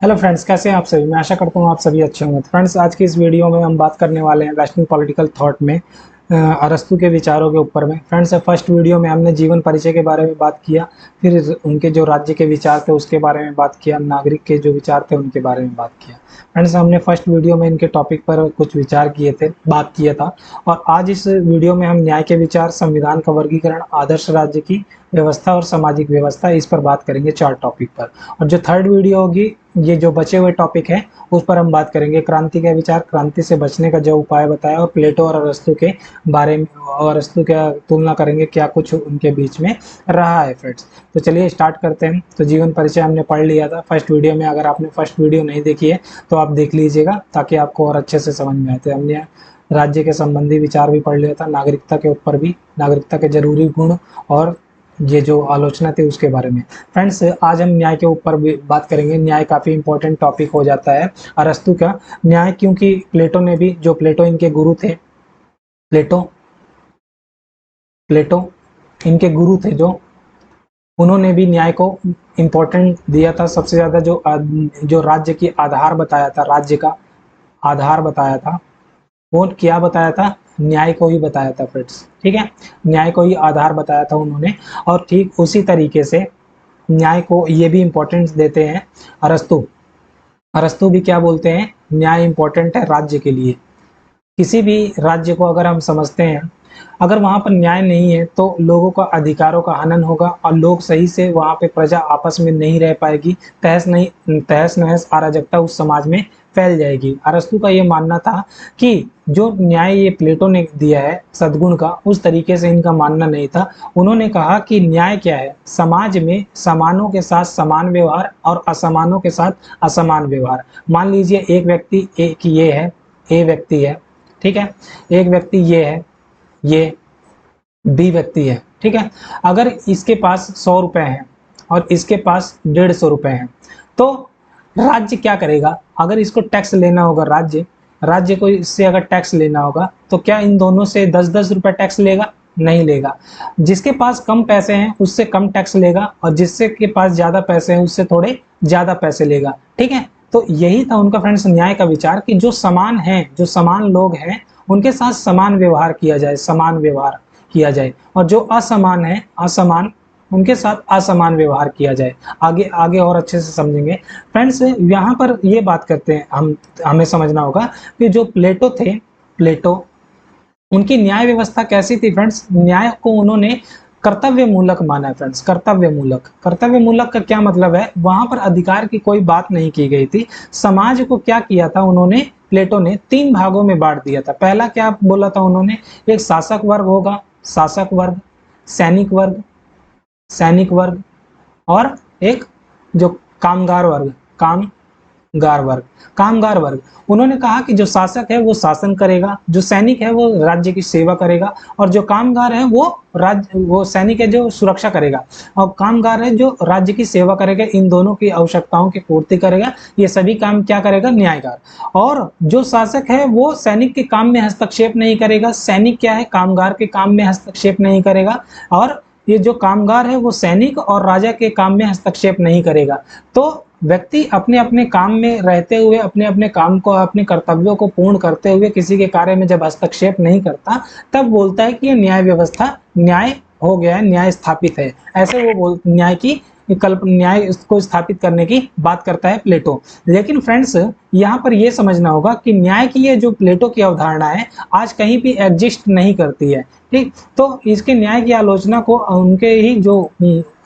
Hello friends, कैसे हैं आप सभी। मैं आशा करता हूँ आप सभी अच्छे होंगे। फ्रेंड्स, आज की इस वीडियो में हम बात करने वाले हैं वेस्टर्न पॉलिटिकल थॉट में अरस्तू के विचारों के ऊपर में। फ्रेंड्स, फर्स्ट वीडियो में हमने जीवन परिचय के बारे में बात किया, फिर उनके जो राज्य के विचार थे उसके बारे में बात किया, नागरिक के जो विचार थे उनके बारे में बात किया। फ्रेंड्स, हमने फर्स्ट वीडियो में इनके टॉपिक पर कुछ विचार किए थे, बात किया था। और आज इस वीडियो में हम न्याय के विचार, संविधान का वर्गीकरण, आदर्श राज्य की व्यवस्था और सामाजिक व्यवस्था, इस पर बात करेंगे 4 टॉपिक पर। और जो थर्ड वीडियो होगी, ये जो बचे हुए टॉपिक हैं उस पर हम बात करेंगे क्रांति का विचार, क्रांति से बचने का जो उपाय बताया, और प्लेटो और अरस्तू के बारे में, और अरस्तू का तुलना करेंगे क्या कुछ उनके बीच में रहा है। फ्रेंड्स, तो चलिए स्टार्ट करते हैं। तो जीवन परिचय हमने पढ़ लिया था फर्स्ट वीडियो में। अगर आपने फर्स्ट वीडियो नहीं देखी है तो आप देख लीजिएगा, ताकि आपको और अच्छे से समझ में आते। हमने राज्य के संबंधी विचार भी पढ़ लिया था, नागरिकता के ऊपर भी, नागरिकता के जरूरी गुण और ये जो आलोचना थी उसके बारे में। फ्रेंड्स, आज हम न्याय के ऊपर भी बात करेंगे। न्याय काफी इंपॉर्टेंट टॉपिक हो जाता है अरस्तू का न्याय, क्योंकि प्लेटो ने भी, जो प्लेटो इनके गुरु थे, प्लेटो प्लेटो इनके गुरु थे, जो उन्होंने भी न्याय को इम्पोर्टेंट दिया था। सबसे ज्यादा जो राज्य की आधार बताया था, राज्य का आधार बताया था, वो क्या बताया था? न्याय को ही बताया था फ्रेंड्स। ठीक है, न्याय को ही आधार बताया था उन्होंने। और ठीक उसी तरीके से न्याय को ये भी इम्पोर्टेंस देते हैं अरस्तु। अरस्तु भी क्या बोलते हैं? न्याय इम्पोर्टेंट है राज्य के लिए। किसी भी राज्य को अगर हम समझते हैं, अगर वहां पर न्याय नहीं है तो लोगों का अधिकारों का हनन होगा, और लोग सही से वहां पे, प्रजा आपस में नहीं रह पाएगी, तहस नहस अराजकता उस समाज में फैल जाएगी। अरस्तु का ये मानना था कि जो न्याय ये प्लेटो ने दिया है सद्गुण का, उस तरीके से इनका मानना नहीं था। उन्होंने कहा कि न्याय क्या है? समाज में समानों के साथ समान व्यवहार और असमानों के साथ असमान व्यवहार। मान लीजिए एक व्यक्ति, एक ये है, ए व्यक्ति है, ठीक है, एक व्यक्ति ये है, ये बी व्यक्ति है, ठीक है। अगर इसके पास 100 रुपए हैं और इसके पास 150 रुपए हैं, तो राज्य क्या करेगा? अगर इसको टैक्स लेना होगा, राज्य को इससे अगर टैक्स लेना होगा, तो क्या इन दोनों से 10-10 रुपए टैक्स लेगा? नहीं लेगा। जिसके पास कम पैसे हैं उससे कम टैक्स लेगा, और जिससे के पास ज्यादा पैसे हैं उससे थोड़े ज्यादा पैसे लेगा। ठीक है, तो यही था उनका फ्रेंड्स न्याय का विचार, कि जो समान हैं, जो समान लोग हैं, उनके साथ समान व्यवहार किया जाए, समान व्यवहार किया जाए, और जो असमान है, असमान, उनके साथ असमान व्यवहार किया जाए। आगे आगे और अच्छे से समझेंगे। फ्रेंड्स, यहाँ पर ये बात करते हैं हमें समझना होगा कि जो प्लेटो थे, प्लेटो, उनकी न्याय व्यवस्था कैसी थी फ्रेंड्स? न्याय को उन्होंने कर्तव्य मूलक माना है फ्रेंड्स। कर्तव्य मूलक, कर्तव्य मूलक का क्या मतलब है? वहां पर अधिकार की कोई बात नहीं की गई थी। समाज को क्या किया था उन्होंने? प्लेटो ने 3 भागों में बांट दिया था। पहला क्या बोला था उन्होंने? एक शासक वर्ग होगा, शासक वर्ग, सैनिक वर्ग, सैनिक वर्ग, और एक जो कामगार वर्ग, कामगार वर्ग। उन्होंने कहा कि जो शासक है वो शासन करेगा, जो सैनिक है वो राज्य की सेवा करेगा, और जो कामगार है वो सैनिक है जो सुरक्षा करेगा, और कामगार है जो राज्य की सेवा करेगा, इन दोनों की आवश्यकताओं की पूर्ति करेगा। ये सभी काम क्या करेगा? न्यायकार। और जो शासक है वो सैनिक के काम में हस्तक्षेप नहीं करेगा, सैनिक क्या है? कामगार के काम में हस्तक्षेप नहीं करेगा, और ये जो कामगार है वो सैनिक और राजा के काम में हस्तक्षेप नहीं करेगा। तो व्यक्ति अपने अपने काम में रहते हुए, अपने अपने काम को, अपने कर्तव्यों को पूर्ण करते हुए, किसी के कार्य में जब हस्तक्षेप नहीं करता, तब बोलता है कि ये न्याय व्यवस्था, न्याय हो गया है, न्याय स्थापित है। ऐसे वो न्याय की न्याय को स्थापित करने की बात करता है प्लेटो। लेकिन फ्रेंड्स, यहाँ पर यह समझना होगा कि न्याय की ये जो प्लेटो की अवधारणा है, आज कहीं भी एग्जिस्ट नहीं करती है। ठीक, तो इसके न्याय की आलोचना को उनके ही जो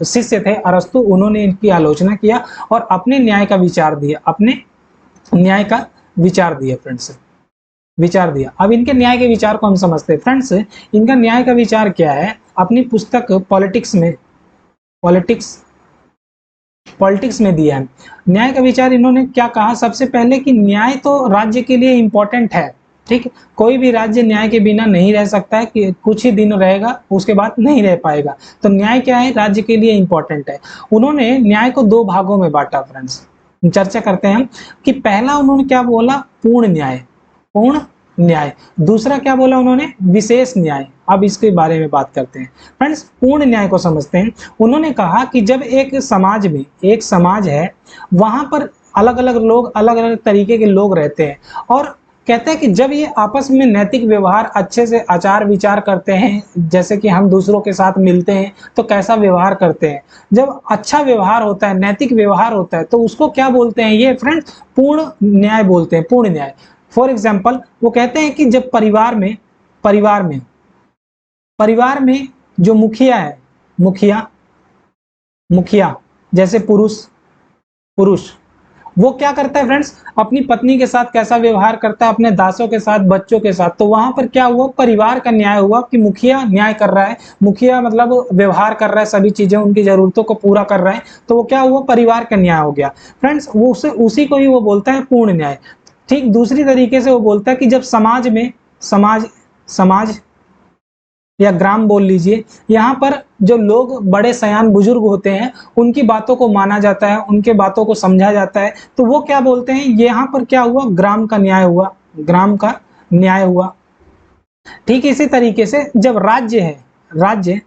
शिष्य थे अरस्तु, उन्होंने इनकी आलोचना किया और अपने न्याय का विचार दिया, अपने न्याय का विचार दिया फ्रेंड्स, विचार दिया। अब इनके न्याय के विचार को हम समझते हैं फ्रेंड्स। इनका न्याय का विचार क्या है? अपनी पुस्तक पॉलिटिक्स में दिया है। न्याय का विचार इन्होंने क्या कहा? सबसे पहले कि न्याय तो राज्य के लिए इंपॉर्टेंट है। ठीक, कोई भी राज्य न्याय के बिना नहीं रह सकता है, कि कुछ ही दिन रहेगा उसके बाद नहीं रह पाएगा। तो न्याय क्या है? राज्य के लिए इंपॉर्टेंट है। उन्होंने न्याय को 2 भागों में बांटा फ्रेंड्स। चर्चा करते हैं कि पहला उन्होंने क्या बोला? पूर्ण न्याय, पूर्ण न्याय। दूसरा क्या बोला उन्होंने? विशेष न्याय। अब इसके बारे में बात करते हैं फ्रेंड्स। पूर्ण न्याय को समझते हैं। उन्होंने कहा कि जब एक समाज में, एक समाज है, वहां पर अलग अलग लोग, अलग अलग तरीके के लोग रहते हैं। और कहते हैं कि जब ये आपस में नैतिक व्यवहार अच्छे से आचार विचार करते हैं, जैसे कि हम दूसरों के साथ मिलते हैं तो कैसा व्यवहार करते हैं, जब अच्छा व्यवहार होता है, नैतिक व्यवहार होता है, तो उसको क्या बोलते हैं ये फ्रेंड्स? पूर्ण न्याय बोलते हैं, पूर्ण न्याय। फॉर एग्जाम्पल वो कहते हैं कि जब परिवार में जो मुखिया है, मुखिया मुखिया जैसे पुरुष पुरुष वो क्या करता है फ्रेंड्स? अपनी पत्नी के साथ कैसा व्यवहार करता है, अपने दासों के साथ, बच्चों के साथ, तो वहां पर क्या हुआ? परिवार का न्याय हुआ कि मुखिया न्याय कर रहा है, मुखिया मतलब व्यवहार कर रहा है, सभी चीजें उनकी जरूरतों को पूरा कर रहा है, तो वो क्या हुआ? परिवार का न्याय हो गया फ्रेंड्स। वो उसी को ही वो बोलता है पूर्ण न्याय। ठीक दूसरी तरीके से वो बोलता है कि जब समाज में समाज समाज या ग्राम बोल लीजिए, यहाँ पर जो लोग बड़े सयान बुजुर्ग होते हैं उनकी बातों को माना जाता है, उनके बातों को समझा जाता है, तो वो क्या बोलते हैं? यहाँ पर क्या हुआ? ग्राम का न्याय हुआ, ग्राम का न्याय हुआ। ठीक इसी तरीके से जब राज्य है, राज्य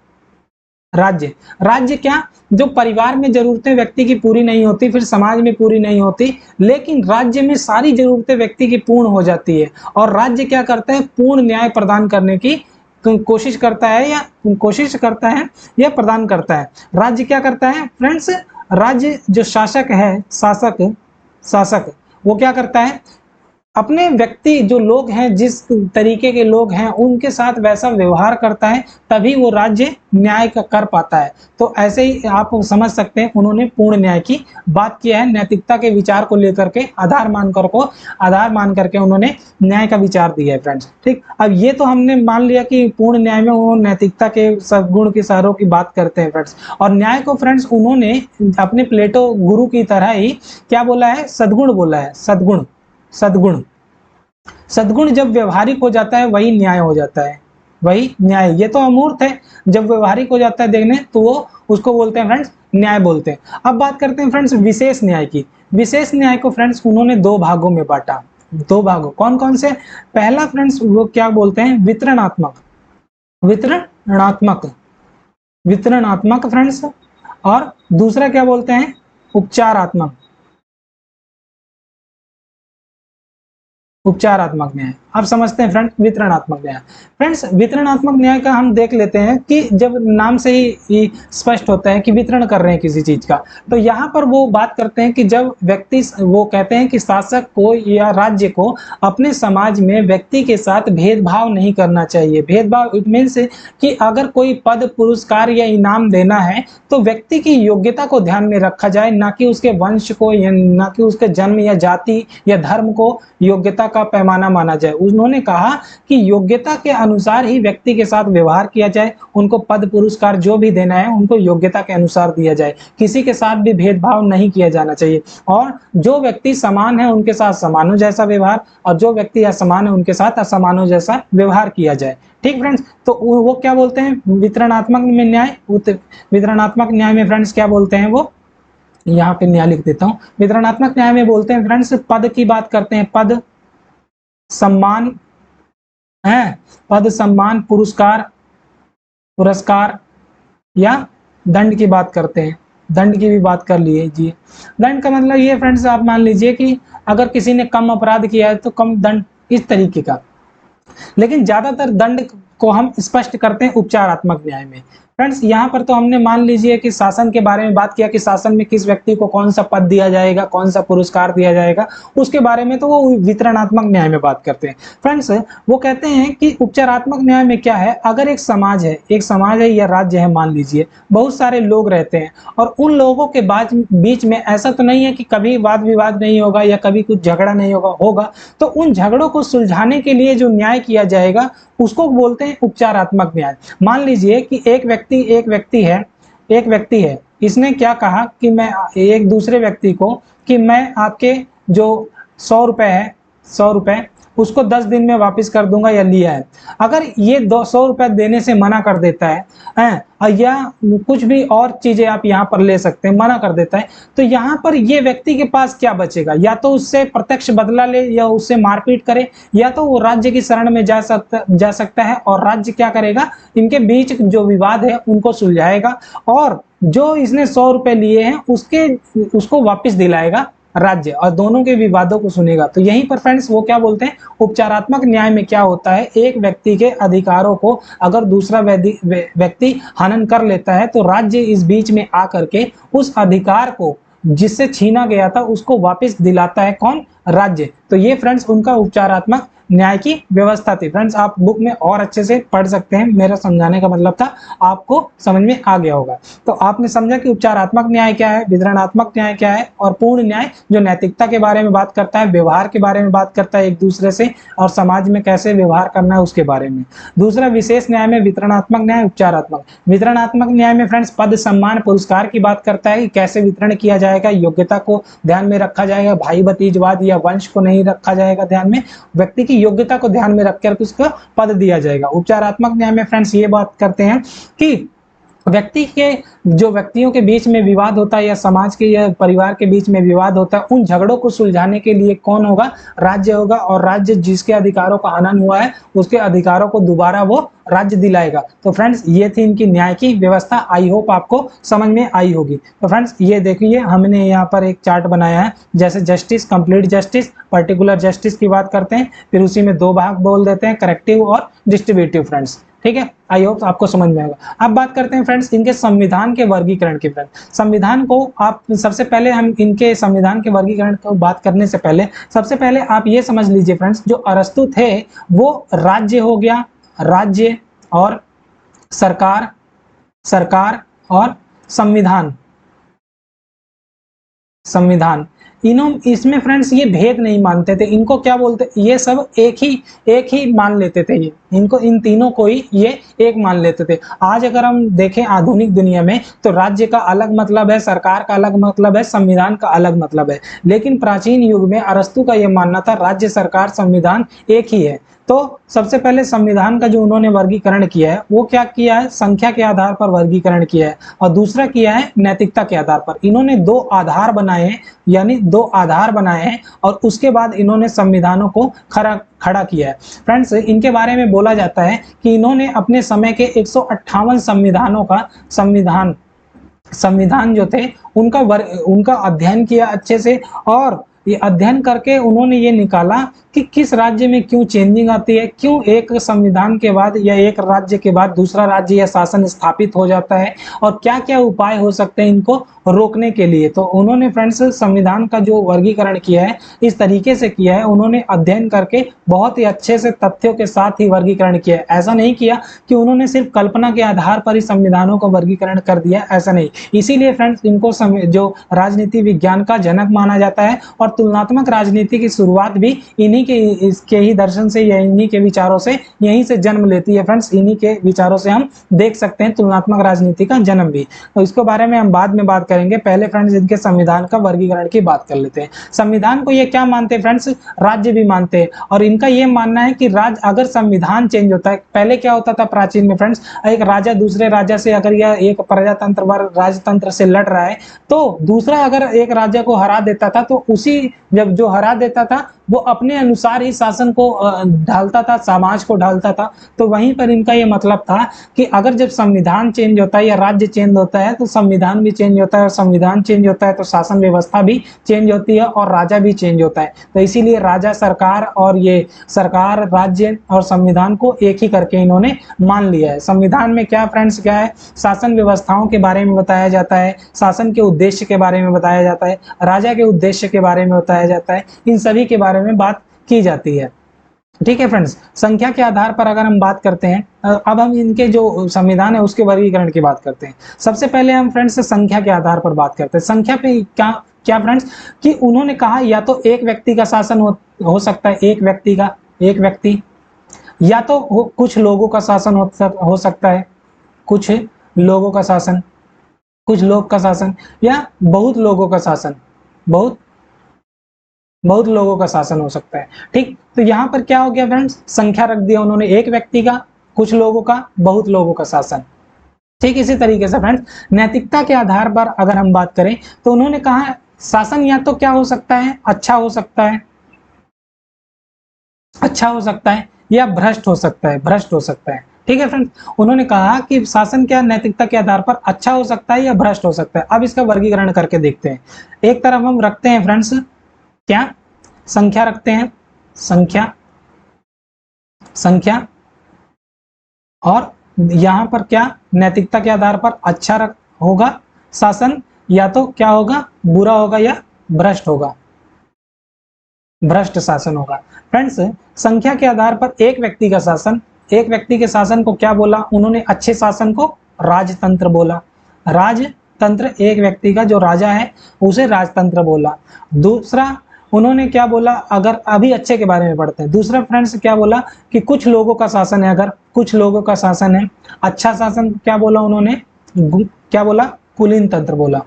राज्य राज्य क्या? जो परिवार में जरूरतें व्यक्ति की पूरी नहीं होती, फिर समाज में पूरी नहीं होती, लेकिन राज्य में सारी जरूरतें व्यक्ति की पूर्ण हो जाती है, और राज्य क्या करता है? पूर्ण न्याय प्रदान करने की कोशिश करता है, या प्रदान करता है। राज्य क्या करता है फ्रेंड्स? राज्य जो शासक है, शासक वो क्या करता है? अपने व्यक्ति जो लोग हैं, जिस तरीके के लोग हैं, उनके साथ वैसा व्यवहार करता है, तभी वो राज्य न्याय कर पाता है। तो ऐसे ही आप समझ सकते हैं, उन्होंने पूर्ण न्याय की बात किया है, नैतिकता के विचार को लेकर के आधार मान करके उन्होंने न्याय का विचार दिया है फ्रेंड्स। ठीक, अब ये तो हमने मान लिया कि पूर्ण न्याय में वो नैतिकता के सद्गुण के सारों की बात करते हैं फ्रेंड्स। और न्याय को फ्रेंड्स उन्होंने अपने प्लेटो गुरु की तरह ही क्या बोला है? सद्गुण बोला है, सद्गुण सद्गुण सद्गुण जब व्यवहारिक हो जाता है वही न्याय हो जाता है, वही न्याय। ये तो अमूर्त है, जब व्यवहारिक हो जाता है देखने, तो वो उसको बोलते हैं फ्रेंड्स न्याय बोलते हैं। अब बात करते हैं फ्रेंड्स विशेष न्याय की। विशेष न्याय को फ्रेंड्स उन्होंने दो भागों में बांटा, दो भागों। कौन कौन से? पहला फ्रेंड्स वो क्या बोलते हैं? वितरणात्मक, वितरणात्मक वितरणात्मक फ्रेंड्स। और दूसरा क्या बोलते हैं? उपचारात्मक, उपचारात्मक न्याय। अब समझते हैं फ्रेंड्स वितरणात्मक न्याय। फ्रेंड्स वितरणात्मक न्याय का हम देख लेते हैं कि जब नाम से ही स्पष्ट होता है कि वितरण कर रहे हैं किसी चीज का, तो यहाँ पर वो बात करते हैं कि जब व्यक्ति, वो कहते हैं कि शासक को या राज्य को अपने समाज में व्यक्ति के साथ भेदभाव नहीं करना चाहिए। भेदभाव इट मीन्स कि अगर कोई पद, पुरस्कार या इनाम देना है तो व्यक्ति की योग्यता को ध्यान में रखा जाए, ना कि उसके वंश को, या ना कि उसके जन्म या जाति या धर्म को योग्यता का पैमाना माना जाए। उन्होंने कहा कि योग्यता के अनुसार ही व्यक्ति के साथ व्यवहार किया जाए, उनको पद पुरस्कार जो भी देना है उनको योग्यता के अनुसार दिया जाए, किसी के साथ भी भेदभाव नहीं किया जाना चाहिए। और जो व्यक्ति समान है उनके साथ समानों जैसा व्यवहार, और जो व्यक्ति असमान है उनके साथ असमानों जैसा व्यवहार किया जाए। ठीक फ्रेंड्स, तो वो क्या बोलते हैं वितरणात्मक में न्याय? वितरणात्मक न्याय में फ्रेंड्स क्या बोलते हैं? वो यहाँ पे न्याय लिख देता हूँ। वितरणात्मक न्याय में बोलते हैं फ्रेंड्स पद की बात करते हैं, पद, सम्मान है, पद, सम्मान, पुरस्कार या दंड की बात करते हैं। दंड की भी बात कर लीजिए। दंड का मतलब ये फ्रेंड्स, आप मान लीजिए कि अगर किसी ने कम अपराध किया है तो कम दंड, इस तरीके का। लेकिन ज्यादातर दंड को हम स्पष्ट करते हैं उपचारात्मक न्याय में। फ्रेंड्स यहाँ पर तो हमने मान लीजिए कि शासन के बारे में बात किया कि शासन में किस व्यक्ति को कौन सा पद दिया जाएगा, कौन सा पुरस्कार दिया जाएगा, उसके बारे में तो वो वितरणात्मक न्याय में बात करते हैं। फ्रेंड्स वो कहते हैं कि उपचारात्मक न्याय में क्या है? अगर एक समाज है या राज्य है, मान लीजिए बहुत सारे लोग रहते हैं, और उन लोगों के बीच में ऐसा तो नहीं है कि कभी वाद विवाद नहीं होगा या कभी कुछ झगड़ा नहीं होगा, तो उन झगड़ों को सुलझाने के लिए जो न्याय किया जाएगा उसको बोलते हैं उपचारात्मक न्याय। मान लीजिए कि एक व्यक्ति है, इसने क्या कहा कि मैं एक दूसरे व्यक्ति को कि मैं आपके जो 100 रुपए उसको 10 दिन में वापस कर दूंगा या लिया है। अगर ये 200 रुपए देने से मना कर देता है या कुछ भी और चीजें आप यहाँ पर ले सकते हैं, मना कर देता है, तो यहाँ पर ये व्यक्ति के पास क्या बचेगा? या तो उससे प्रत्यक्ष बदला ले, या उससे मारपीट करे, या तो वो राज्य की शरण में जा सकता है, और राज्य क्या करेगा? इनके बीच जो विवाद है उनको सुलझाएगा, और जो इसने 100 रुपए लिए हैं उसको वापस दिलाएगा राज्य, और दोनों के विवादों को सुनेगा। तो यहीं पर फ्रेंड्स वो क्या बोलते हैं, उपचारात्मक न्याय में क्या होता है, एक व्यक्ति के अधिकारों को अगर दूसरा व्यक्ति हनन कर लेता है तो राज्य इस बीच में आकर के उस अधिकार को जिससे छीना गया था उसको वापस दिलाता है। कौन, राज्य। तो ये फ्रेंड्स उनका उपचारात्मक न्याय की व्यवस्था थी। फ्रेंड्स आप बुक में और अच्छे से पढ़ सकते हैं, मेरा समझाने का मतलब था आपको समझ में आ गया होगा। तो आपने समझा कि उपचारात्मक न्याय क्या है, वितरणात्मक न्याय क्या है, और पूर्ण न्याय जो नैतिकता के बारे में बात करता है, व्यवहार के बारे में बात करता है एक दूसरे से, और समाज में कैसे व्यवहार करना है उसके बारे में। दूसरा विशेष न्याय में वितरणात्मक न्याय, उपचारात्मक। वितरणात्मक न्याय में फ्रेंड्स पद, सम्मान, पुरस्कार की बात करता है कि कैसे वितरण किया जाएगा, योग्यता को ध्यान में रखा जाएगा, भाई भतीजवाद या वंश को नहीं रखा जाएगा ध्यान में, व्यक्ति की योग्यता को ध्यान में रखकर उसको पद दिया जाएगा। उपचारात्मक न्याय में फ्रेंड्स ये बात करते हैं कि व्यक्ति के जो व्यक्तियों के बीच में विवाद होता है या समाज के या परिवार के बीच में विवाद होता है, उन झगड़ों को सुलझाने के लिए कौन होगा, राज्य होगा, और राज्य जिसके अधिकारों का हनन हुआ है उसके अधिकारों को दोबारा वो राज्य दिलाएगा। तो फ्रेंड्स ये थी इनकी न्याय की व्यवस्था, आई होप आपको समझ में आई होगी। तो फ्रेंड्स ये देखिए हमने यहाँ पर एक चार्ट बनाया है, जैसे justice, complete justice, particular justice की बात करते हैं, फिर उसी में दो भाग बोल देते हैं, करेक्टिव और डिस्ट्रीब्यूटिव। फ्रेंड्स ठीक है, आई होप आपको समझ में आएगा। अब बात करते हैं फ्रेंड्स इनके संविधान के वर्गीकरण की। फ्रेंड्स संविधान को आप सबसे पहले, हम इनके संविधान के वर्गीकरण को बात करने से पहले सबसे पहले आप ये समझ लीजिए फ्रेंड्स, जो अरस्तु थे वो राज्य हो गया, राज्य और सरकार, सरकार और संविधान, संविधान, इन्हों इसमें फ्रेंड्स ये भेद नहीं मानते थे। इनको क्या बोलते, ये सब एक ही मान लेते थे, ये इनको इन तीनों को ही ये एक मान लेते थे। आज अगर हम देखें आधुनिक दुनिया में तो राज्य का अलग मतलब है, सरकार का अलग मतलब है, संविधान का अलग मतलब है, लेकिन प्राचीन युग में अरस्तु का यह मानना था राज्य, सरकार, संविधान एक ही है। तो सबसे पहले संविधान का जो उन्होंने वर्गीकरण किया है वो क्या किया है, संख्या के आधार पर वर्गीकरण किया है, और दूसरा किया है नैतिकता के आधार पर। इन्होंने दो आधार बनाए हैं, यानी दो आधार बनाए हैं, और उसके बाद इन्होंने संविधानों को खड़ा किया है। फ्रेंड्स इनके बारे में बोला जाता है कि इन्होंने अपने समय के 158 संविधानों का संविधान जो थे उनका अध्ययन किया अच्छे से, और ये अध्ययन करके उन्होंने ये निकाला कि किस राज्य में क्यों चेंजिंग आती है, क्यों एक संविधान के बाद या एक राज्य के बाद दूसरा राज्य या शासन स्थापित हो जाता है, और क्या क्या उपाय हो सकते हैं इनको रोकने के लिए। तो उन्होंने फ्रेंड्स संविधान का जो वर्गीकरण किया है इस तरीके से किया है, उन्होंने अध्ययन करके बहुत ही अच्छे से तथ्यों के साथ ही वर्गीकरण किया है। ऐसा नहीं किया कि उन्होंने सिर्फ कल्पना के आधार पर ही संविधानों का वर्गीकरण कर दिया, ऐसा नहीं। इसीलिए फ्रेंड्स इनको जो राजनीति विज्ञान का जनक माना जाता है, और तुलनात्मक राजनीति की शुरुआत भी इन्हीं के इसके ही दर्शन से या इन्हीं के विचारों से यहीं से जन्म लेती है। फ्रेंड्स इन्हीं के विचारों से हम देख सकते हैं तुलनात्मक राजनीति का जन्म भी। तो इसके बारे में हम बाद में बात करेंगे, पहले फ्रेंड्स इनके संविधान का वर्गीकरण की बात कर लेते हैं। संविधान को ये क्या मानते हैं फ्रेंड्स, राज्य भी मानते हैं, और इनका ये मानना है कि राज्य अगर संविधान चेंज होता है, पहले क्या होता था प्राचीन में फ्रेंड्स, एक राजा दूसरे राजा से अगर यह एक प्रजातंत्र व राजतंत्र से लड़ रहा है तो दूसरा अगर एक राजा को हरा देता था तो उसी जब जो हरा देता था वो अपने अनुसार ही शासन को ढालता था, समाज को ढालता था। तो वहीं पर इनका ये मतलब था कि अगर जब संविधान चेंज होता है या राज्य चेंज होता है तो संविधान भी चेंज होता है, और संविधान चेंज होता है तो शासन व्यवस्था भी चेंज होती है और राजा भी चेंज होता है। तो इसीलिए राजा, सरकार, और ये सरकार, राज्य और संविधान को एक ही करके इन्होंने मान लिया है। संविधान में क्या फ्रेंड्स क्या है, शासन व्यवस्थाओं के बारे में बताया जाता है, शासन के उद्देश्य के बारे में बताया जाता है, राजा के उद्देश्य के बारे में बताया जाता है, इन सभी के बारे में बात की जाती है। ठीक है फ्रेंड्स, संख्या के आधार पर अगर हम बात करते हैं, अब हम इनके जो संविधान है उसके वर्गीकरण की बात करते हैं। सबसे पहले हम फ्रेंड्स संख्या के आधार पर बात करते हैं। संख्या पे क्या फ्रेंड्स कि उन्होंने कहा या तो एक व्यक्ति का शासन हो सकता है, एक व्यक्ति, या तो कुछ लोगों का शासन हो सकता है, कुछ लोगों का शासन, कुछ लोग का शासन, या बहुत लोगों का शासन, बहुत लोगों का शासन हो सकता है। ठीक, तो यहाँ पर क्या हो गया फ्रेंड्स, संख्या रख दिया उन्होंने, एक व्यक्ति का, कुछ लोगों का, बहुत लोगों का शासन। ठीक, इसी तरीके से फ्रेंड्स नैतिकता के आधार पर अगर हम बात करें तो उन्होंने कहा शासन या तो क्या हो सकता है, अच्छा हो सकता है, या भ्रष्ट हो सकता है, ठीक है फ्रेंड्स, उन्होंने कहा कि शासन क्या नैतिकता के आधार पर अच्छा हो सकता है या भ्रष्ट हो सकता है। अब इसका वर्गीकरण करके देखते हैं। एक तरफ हम रखते हैं फ्रेंड्स क्या, संख्या रखते हैं, संख्या संख्या, और यहां पर क्या, नैतिकता के आधार पर अच्छा होगा शासन, या तो क्या होगा, बुरा होगा या भ्रष्ट होगा, भ्रष्ट शासन होगा। फ्रेंड्स, संख्या के आधार पर एक व्यक्ति का शासन, एक व्यक्ति के शासन को क्या बोला उन्होंने, अच्छे शासन को राजतंत्र बोला। राजतंत्र, एक व्यक्ति का जो राजा है उसे राजतंत्र बोला। दूसरा उन्होंने क्या बोला, अगर अभी अच्छे के बारे में पढ़ते हैं। दूसरा फ्रेंड्स क्या बोला कि कुछ लोगों का शासन है, अगर कुछ लोगों का शासन है। अच्छा शासन क्या बोला उन्होंने, क्या बोला, कुलीन तंत्र बोला,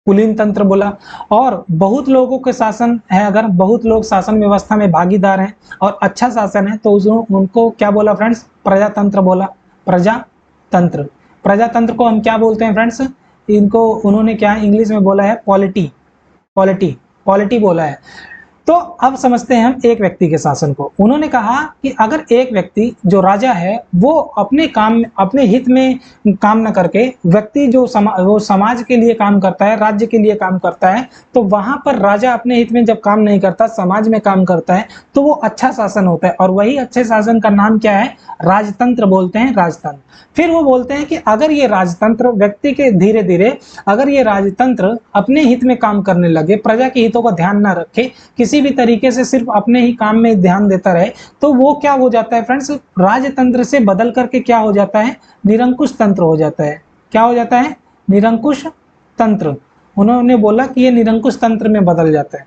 कुलीन तंत्र बोला। और बहुत लोगों के शासन है, अगर बहुत लोग शासन व्यवस्था में भागीदार हैं और अच्छा शासन है तो उनको क्या बोला फ्रेंड्स, प्रजातंत्र बोला, प्रजातंत्र। प्रजातंत्र को हम क्या बोलते हैं फ्रेंड्स, इनको उन्होंने क्या इंग्लिश में बोला है, पॉलिटी, पॉलिटी, पॉलिटी बोला है। तो अब समझते हैं हम एक व्यक्ति के शासन को। उन्होंने कहा कि अगर एक व्यक्ति जो राजा है वो अपने काम, अपने हित में काम न करके, व्यक्ति जो वो समाज के लिए काम करता है, राज्य के लिए काम करता है, तो वहां पर राजा अपने हित में जब काम नहीं करता, समाज में काम करता है, तो वो अच्छा शासन होता है। और वही अच्छे शासन का नाम क्या है, राजतंत्र बोलते हैं, राजतंत्र। फिर वो बोलते हैं कि अगर ये राजतंत्र व्यक्ति के धीरे धीरे, अगर ये राजतंत्र अपने हित में काम करने लगे, प्रजा के हितों का ध्यान ना रखे, किसी भी तरीके से सिर्फ अपने ही काम में ध्यान देता रहे, तो वो क्या हो जाता है फ्रेंड्स, राजतंत्र से बदल करके क्या हो जाता है, निरंकुश तंत्र हो जाता है। क्या हो जाता है, निरंकुश तंत्र। उन्होंने बोला कि ये निरंकुश तंत्र में बदल जाता है।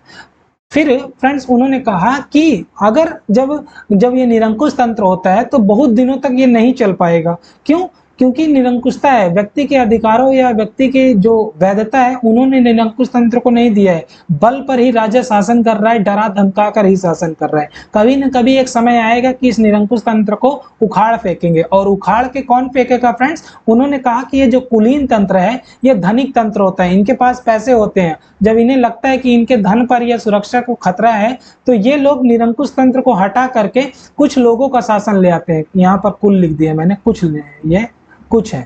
फिर फ्रेंड्स उन्होंने कहा कि अगर जब ये निरंकुश तंत्र होता है तो बहुत दिनों तक ये नहीं चल पाएगा। क्यों, क्योंकि निरंकुशता है, व्यक्ति के अधिकारों या व्यक्ति की जो वैधता है उन्होंने निरंकुश तंत्र को नहीं दिया है। बल पर ही राजा शासन कर रहा है, डरा धमका कर ही शासन कर रहा है। कभी न कभी एक समय आएगा कि इस निरंकुश तंत्र को उखाड़ फेंकेंगे। और उखाड़ के कौन फेंकेगा फ्रेंड्स, उन्होंने कहा कि ये जो कुलीन तंत्र है ये धनिक तंत्र होता है, इनके पास पैसे होते हैं। जब इन्हें लगता है कि इनके धन पर या सुरक्षा को खतरा है तो ये लोग निरंकुश तंत्र को हटा करके कुछ लोगों का शासन ले आते हैं। यहाँ पर कुल लिख दिया मैंने, कुछ ये कुछ है,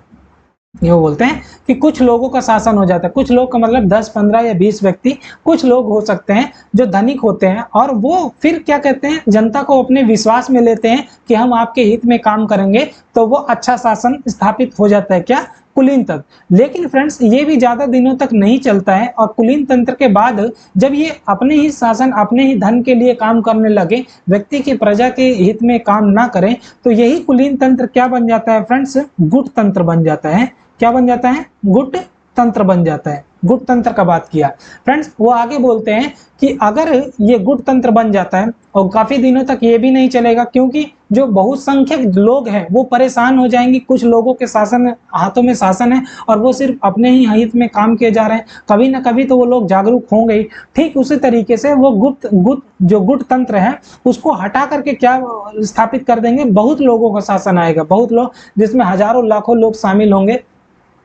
ये वो बोलते हैं कि कुछ लोगों का शासन हो जाता है। कुछ लोग का मतलब 10, 15 या 20 व्यक्ति, कुछ लोग हो सकते हैं जो धनिक होते हैं, और वो फिर क्या कहते हैं, जनता को अपने विश्वास में लेते हैं कि हम आपके हित में काम करेंगे, तो वो अच्छा शासन स्थापित हो जाता है, क्या, कुलीन तंत्र। लेकिन फ्रेंड्स ये भी ज्यादा दिनों तक नहीं चलता है, और कुलीन तंत्र के बाद जब ये अपने ही शासन, अपने ही धन के लिए काम करने लगे, व्यक्ति की प्रजा के हित में काम ना करें, तो यही कुलीन तंत्र क्या बन जाता है फ्रेंड्स, गुट तंत्र बन जाता है। क्या बन जाता है, गुट तंत्र बन जाता है। गुट तंत्र का बात किया फ्रेंड्स। वो आगे बोलते हैं कि अगर ये गुट तंत्र बन जाता है और काफी दिनों तक ये भी नहीं चलेगा, क्योंकि जो बहुसंख्यक लोग हैं वो परेशान हो जाएंगे। कुछ लोगों के शासन हाथों में शासन है और वो सिर्फ अपने ही हित में काम किए जा रहे हैं, कभी ना कभी तो वो लोग जागरूक होंगे ही। ठीक उसी तरीके से वो जो गुट तंत्र है उसको हटा करके क्या स्थापित कर देंगे, बहुत लोगों का शासन आएगा, बहुत लोग, जिसमें हजारों लाखों लोग शामिल होंगे।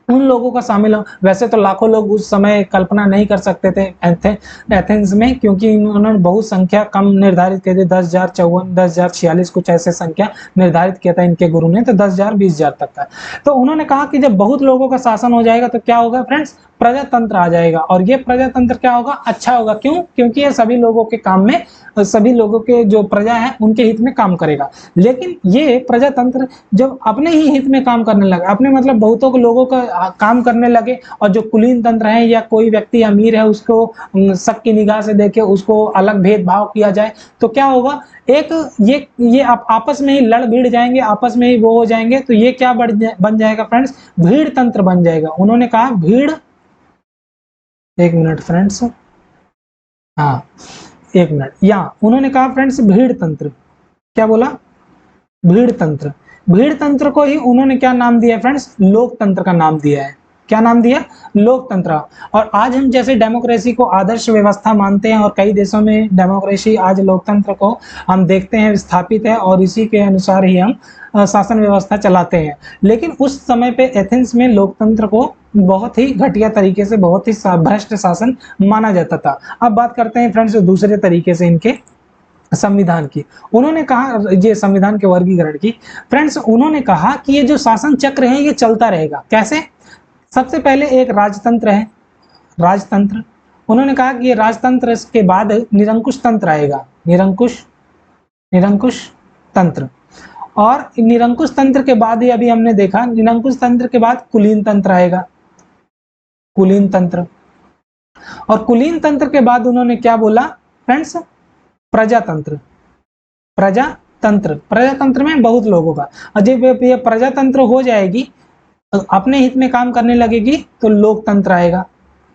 उन लोगों का शामिल हो, वैसे तो लाखों लोग उस समय कल्पना नहीं कर सकते थे एथेंस में, क्योंकि उन्होंने बहुत संख्या कम निर्धारित की थी, 10,054, 10,046 कुछ ऐसे संख्या निर्धारित किया था इनके गुरु ने, तो 10,000 20,000 तक का। तो उन्होंने कहा कि जब बहुत लोगों का शासन हो जाएगा तो क्या होगा फ्रेंड्स, प्रजातंत्र आ जाएगा। और ये प्रजातंत्र क्या होगा, अच्छा होगा। क्यों, क्योंकि ये सभी लोगों के काम में, सभी लोगों के जो प्रजा है उनके हित में काम करेगा। लेकिन ये प्रजातंत्र जब अपने ही हित में काम करने लगे, अपने मतलब बहुतों के लोगों का काम करने लगे, और जो कुलीन तंत्र है या कोई व्यक्ति अमीर है उसको शक की निगाह से देखे, उसको अलग भेदभाव किया जाए, तो क्या होगा, एक ये आपस में ही लड़ भिड़ जाएंगे, आपस में ही वो हो जाएंगे। तो ये क्या बन जाएगा फ्रेंड्स, भीड़ तंत्र बन जाएगा। उन्होंने कहा भीड़, एक मिनट फ्रेंड्स, हाँ एक मिनट, यहाँ उन्होंने कहा फ्रेंड्स भीड़ तंत्र। क्या बोला, भीड़ तंत्र। भीड़ तंत्र को ही उन्होंने क्या नाम दिया फ्रेंड्स, लोकतंत्र का नाम दिया है। क्या नाम दिया, लोकतंत्र। और आज हम जैसे डेमोक्रेसी को आदर्श व्यवस्था मानते हैं, और कई देशों में डेमोक्रेसी, आज लोकतंत्र को हम देखते हैं स्थापित है, और इसी के अनुसार ही हम शासन व्यवस्था चलाते हैं। लेकिन उस समय पे एथेंस में लोकतंत्र को बहुत ही घटिया तरीके से, बहुत ही भ्रष्ट शासन माना जाता था। अब बात करते हैं फ्रेंड्स दूसरे तरीके से इनके, संविधान की। उन्होंने कहा, ये संविधान के वर्गीकरण की फ्रेंड्स, उन्होंने कहा कि ये जो शासन चक्र है ये चलता रहेगा। कैसे? सबसे पहले एक राजतंत्र है, राजतंत्र। उन्होंने कहा कि ये राजतंत्र के बाद निरंकुश तंत्र आएगा, निरंकुश तंत्र। और निरंकुश तंत्र के बाद ही अभी हमने देखा, निरंकुश तंत्र के बाद कुलीन तंत्र आएगा, कुलीन तंत्र। और कुलीन तंत्र के बाद उन्होंने क्या बोला फ्रेंड्स? प्रजातंत्र। प्रजातंत्र, प्रजातंत्र में बहुत लोगों का, और जब ये प्रजातंत्र हो जाएगी, अपने हित में काम करने लगेगी, तो लोकतंत्र आएगा,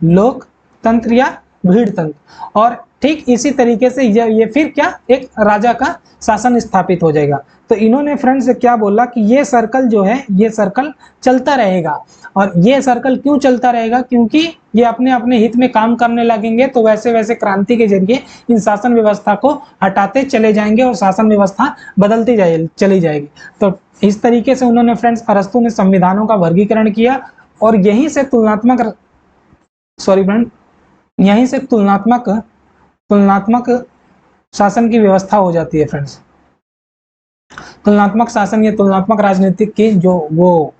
लोकतंत्र या भीड़ तंत्र। और ठीक इसी तरीके से ये फिर क्या, एक राजा का शासन स्थापित हो जाएगा। तो इन्होंने फ्रेंड्स क्या बोला कि ये सर्कल जो है, ये सर्कल चलता रहेगा। और ये सर्कल क्यों चलता रहेगा? क्योंकि ये अपने अपने हित में काम करने लगेंगे, तो वैसे वैसे क्रांति के जरिए इन शासन व्यवस्था को हटाते चले जाएंगे और शासन व्यवस्था बदलती चली जाएगी। तो इस तरीके से उन्होंने फ्रेंड्स, अरस्तु ने संविधानों का वर्गीकरण किया, और यहीं से तुलनात्मक तुलनात्मक शासन की व्यवस्था हो जाती है फ्रेंड्स। तुलनात्मक शासन या तुलनात्मक राजनीतिक की जो वो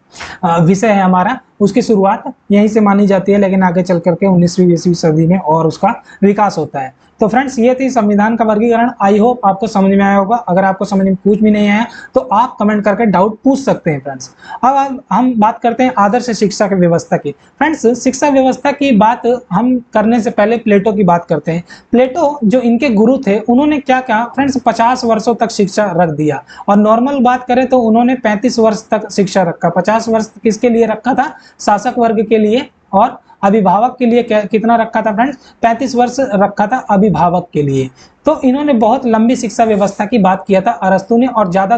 विषय है हमारा, उसकी शुरुआत यहीं से मानी जाती है, लेकिन आगे चल करके 19वीं 20वीं सदी में और उसका विकास होता है। तो फ्रेंड्स, ये थी संविधान का वर्गीकरण। आई होप आपको समझ में आया होगा। अगर आपको समझ में कुछ भी नहीं आया तो आप कमेंट करके डाउट पूछ सकते हैं फ्रेंड्स। अब हम बात करते हैं आदर्श शिक्षा की व्यवस्था की। फ्रेंड्स, शिक्षा व्यवस्था की बात हम करने से पहले प्लेटो की बात करते हैं। प्लेटो जो इनके गुरु थे, उन्होंने क्या कहा फ्रेंड्स? 50 वर्षों तक शिक्षा रख दिया। और नॉर्मल बात करें तो उन्होंने 35 वर्ष तक शिक्षा रखा। 50 वर्ष किसके लिए रखा था? शासक वर्ग के लिए। और अभिभावक के लिए कितना रखा था फ्रेंड्स? 35 वर्ष रखा था अभिभावक के लिए। तो इन्होंने बहुत लंबी शिक्षा व्यवस्था की बात किया था अरस्तु ने, और ज्यादा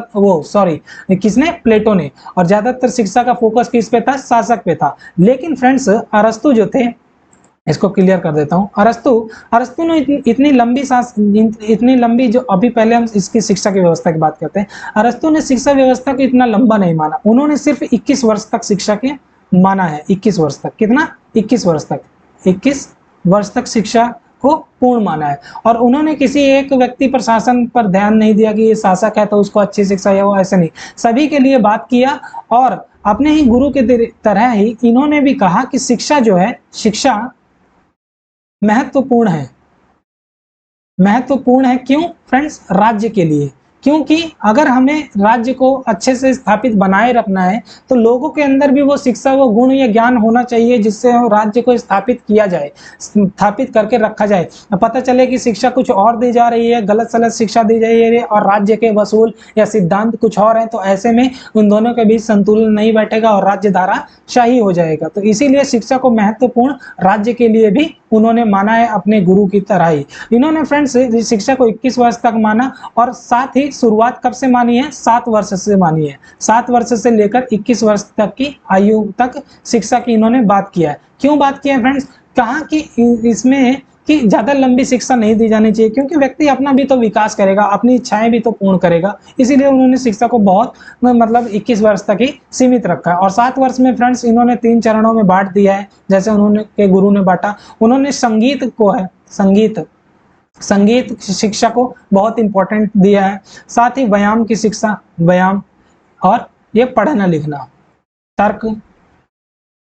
किसने? प्लेटो ने। और ज्यादातर शिक्षा का फोकस किस पे था? शासक पे था। लेकिन फ्रेंड्स, अरस्तु जो थे, इसको क्लियर कर देता हूं, अरस्तु ने इतनी लंबी जो अभी पहले हम इसकी शिक्षा की व्यवस्था की बात करते हैं, अरस्तु ने शिक्षा व्यवस्था को इतना लंबा नहीं माना। उन्होंने सिर्फ 21 वर्ष तक शिक्षा के माना है। 21 वर्ष तक, कितना? 21 वर्ष तक, 21 वर्ष तक शिक्षा को पूर्ण माना है। और उन्होंने किसी एक व्यक्ति पर, शासन पर ध्यान नहीं दिया कि ये शासक है तो उसको अच्छी शिक्षा है, वो ऐसे नहीं, सभी के लिए बात किया। और अपने ही गुरु के तरह ही इन्होंने भी कहा कि शिक्षा जो है, शिक्षा महत्वपूर्ण है। महत्वपूर्ण है क्यों फ्रेंड्स? राज्य के लिए। क्योंकि अगर हमें राज्य को अच्छे से स्थापित बनाए रखना है, तो लोगों के अंदर भी वो शिक्षा, वो गुण या ज्ञान होना चाहिए, जिससे राज्य को स्थापित किया जाए, स्थापित करके रखा जाए। पता चले कि शिक्षा कुछ और दी जा रही है, गलत सलत शिक्षा दी जा रही है, और राज्य के वसूल या सिद्धांत कुछ और है, तो ऐसे में उन दोनों के बीच संतुलन नहीं बैठेगा और राज्य धाराशाही हो जाएगा। तो इसीलिए शिक्षा को महत्वपूर्ण राज्य के लिए भी उन्होंने माना है, अपने गुरु की तरह ही। इन्होंने फ्रेंड्स शिक्षा को 21 वर्ष तक माना, और साथ ही शुरुआत कब से मानी है? 7 वर्ष से मानी है। 7 वर्ष से लेकर 21 वर्ष तक की आयु तक शिक्षा की इन्होंने बात किया है। क्यों बात किया है फ्रेंड्स? कहा कि इसमें कि ज्यादा लंबी शिक्षा नहीं दी जानी चाहिए, क्योंकि व्यक्ति अपना भी तो विकास करेगा, अपनी इच्छाएं भी तो पूर्ण करेगा। इसीलिए उन्होंने शिक्षा को बहुत 21 वर्ष तक ही सीमित रखा है। और 7 वर्ष में फ्रेंड्स इन्होंने 3 चरणों में बांट दिया है, जैसे उन्होंने के गुरु ने बांटा। उन्होंने संगीत को है, संगीत शिक्षा को बहुत इंपॉर्टेंट दिया है। साथ ही व्यायाम की शिक्षा, व्यायाम, और ये पढ़ना लिखना, तर्क,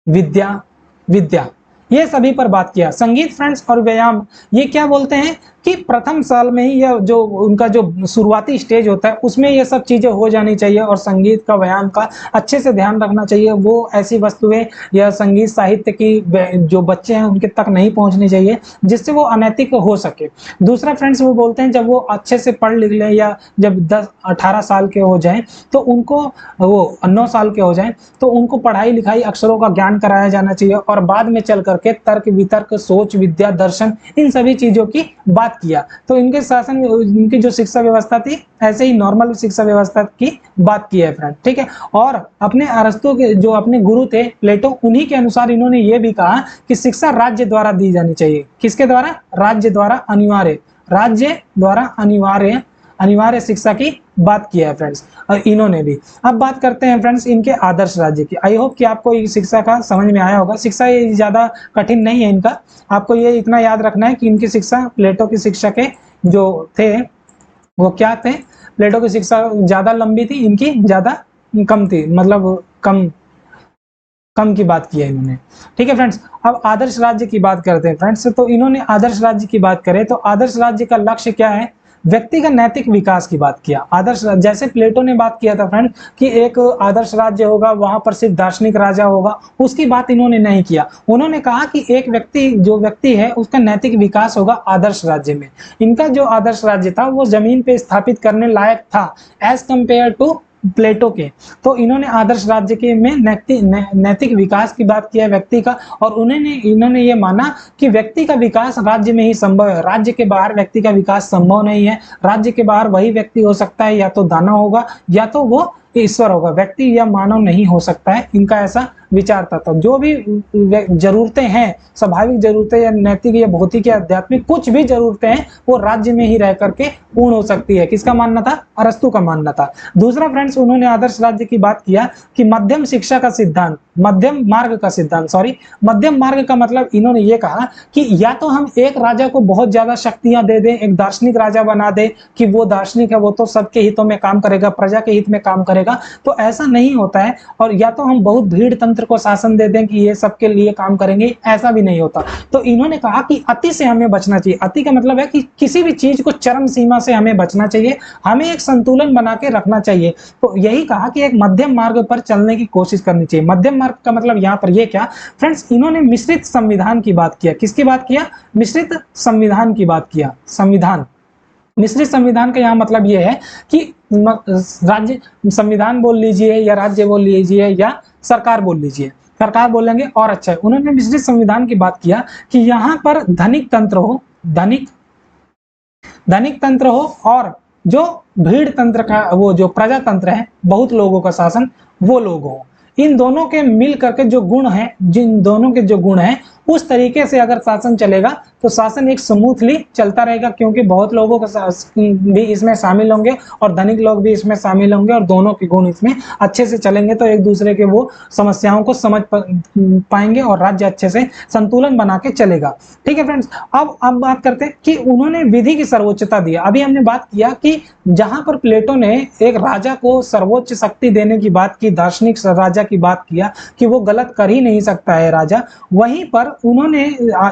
विद्या, ये सभी पर बात किया। संगीत फ्रेंड्स और व्यायाम, ये क्या बोलते हैं कि प्रथम साल में ही, या जो उनका जो शुरुआती स्टेज होता है, उसमें ये सब चीजें हो जानी चाहिए। और संगीत का, व्यायाम का अच्छे से ध्यान रखना चाहिए। वो ऐसी वस्तुएं या संगीत साहित्य की जो बच्चे हैं उनके तक नहीं पहुंचनी चाहिए, जिससे वो अनैतिक हो सके। दूसरा फ्रेंड्स, वो बोलते हैं जब वो अच्छे से पढ़ लिख लें, या जब 10-18 साल के हो जाएं, तो उनको, वो 9 साल के हो जाएं, तो उनको पढ़ाई लिखाई, अक्षरों का ज्ञान कराया जाना चाहिए। और बाद में चल करके तर्क वितर्क, सोच, विद्या, दर्शन, इन सभी चीजों की बात किया। तो इनके शासन में, इनकी जो शिक्षा व्यवस्था थी, ऐसे ही नॉर्मल शिक्षा व्यवस्था की बात की है फ्रेंड, ठीक है। और अपने अरस्तु के जो अपने गुरु थे प्लेटो, उन्हीं के अनुसार इन्होंने ये भी कहा कि शिक्षा राज्य द्वारा दी जानी चाहिए। किसके द्वारा? राज्य द्वारा, अनिवार्य, राज्य द्वारा अनिवार्य शिक्षा की बात किया है फ्रेंड्स, और इन्होंने भी। अब बात करते हैं फ्रेंड्स इनके आदर्श राज्य की। आई होप कि आपको ये शिक्षा का समझ में आया होगा। शिक्षा ये ज्यादा कठिन नहीं है इनका, आपको ये इतना याद रखना है कि इनकी शिक्षा, प्लेटो की शिक्षा के जो थे वो क्या थे? प्लेटो की शिक्षा ज्यादा लंबी थी, इनकी ज्यादा कम थी, मतलब कम कम की बात की है इन्होंने। ठीक है फ्रेंड्स, अब आदर्श राज्य की बात करते हैं फ्रेंड्स। तो इन्होंने आदर्श राज्य की बात करें तो आदर्श राज्य का लक्ष्य क्या है? व्यक्ति का नैतिक विकास की बात किया। आदर्श, जैसे प्लेटो ने बात किया था फ्रेंड कि एक आदर्श राज्य होगा, वहां पर सिर्फ दार्शनिक राजा होगा, उसकी बात इन्होंने नहीं किया। उन्होंने कहा कि एक व्यक्ति, जो व्यक्ति है उसका नैतिक विकास होगा आदर्श राज्य में। इनका जो आदर्श राज्य था वो जमीन पे स्थापित करने लायक था एज कंपेयर टू प्लेटो के। तो इन्होंने आदर्श राज्य के में नैतिक विकास की बात किया व्यक्ति का, और इन्होंने ये माना कि व्यक्ति का विकास राज्य में ही संभव है, राज्य के बाहर व्यक्ति का विकास संभव नहीं है। राज्य के बाहर वही व्यक्ति हो सकता है या तो दानव होगा या तो वो ईश्वर होगा, व्यक्ति या मानव नहीं हो सकता है। इनका ऐसा विचार था। तो जो भी जरूरतें हैं, स्वाभाविक जरूरतें या नैतिक या भौतिक या आध्यात्मिक कुछ भी जरूरतें हैं, वो राज्य में ही रह करके पूर्ण हो सकती है। किसका मानना था? अरस्तु का मानना था। दूसरा फ्रेंड्स, उन्होंने आदर्श राज्य की बात किया कि मध्यम शिक्षा का सिद्धांत, मध्यम मार्ग का सिद्धांत, मध्यम मार्ग का मतलब इन्होंने ये कहा कि या तो हम एक राजा को बहुत ज्यादा शक्तियां दे दें, एक दार्शनिक राजा बना दे कि वो दार्शनिक है, वो तो सबके हितों में काम करेगा, प्रजा के हित में काम करेगा, तो ऐसा नहीं होता है। और या तो हम बहुत भीड़ तंत्र को शासन दे दें कि ये सबके लिए काम करेंगे, ऐसा भी नहीं होता। तो इन्होंने कहा कि अति से हमें बचना चाहिए। अति का मतलब है कि किसी भी चीज को चरम सीमा से हमें बचना चाहिए, हमें एक संतुलन बना के रखना चाहिए। तो यही कहा कि एक मध्यम मार्ग पर चलने की कोशिश करनी चाहिए। मध्यम मार्ग का मतलब यहाँ पर ये क्या फ्रेंड्स, इन्होंने मिश्रित संविधान की बात किया। किसकी बात किया? मिश्रित संविधान की बात किया। संविधान, मिश्रित संविधान का यहाँ मतलब ये है कि राज्य संविधान बोल लीजिए या राज्य बोल लीजिए या सरकार बोल लीजिए, सरकार बोलेंगे और अच्छा है। उन्होंने मिश्रित संविधान की बात किया कि यहाँ पर धनिक तंत्र हो, धनिक तंत्र हो, और जो भीड़ तंत्र का, वो जो प्रजातंत्र है, बहुत लोगों का शासन, वो लोग हो। इन दोनों के मिल करके जो गुण है, जिन दोनों के जो गुण है, उस तरीके से अगर शासन चलेगा तो शासन एक स्मूथली चलता रहेगा, क्योंकि बहुत लोगों का भी इसमें शामिल होंगे और धनिक लोग भी इसमें शामिल होंगे, और दोनों के गुण इसमें अच्छे से चलेंगे तो एक दूसरे के वो समस्याओं को समझ पाएंगे और राज्य अच्छे से संतुलन बना के चलेगा। ठीक है फ्रेंड्स, अब बात करते हैं कि उन्होंने विधि की सर्वोच्चता दी। अभी हमने बात किया कि जहां पर प्लेटो ने एक राजा को सर्वोच्च शक्ति देने की बात की, दार्शनिक राजा की बात किया कि वो गलत कर ही नहीं सकता है राजा, वहीं पर उन्होंने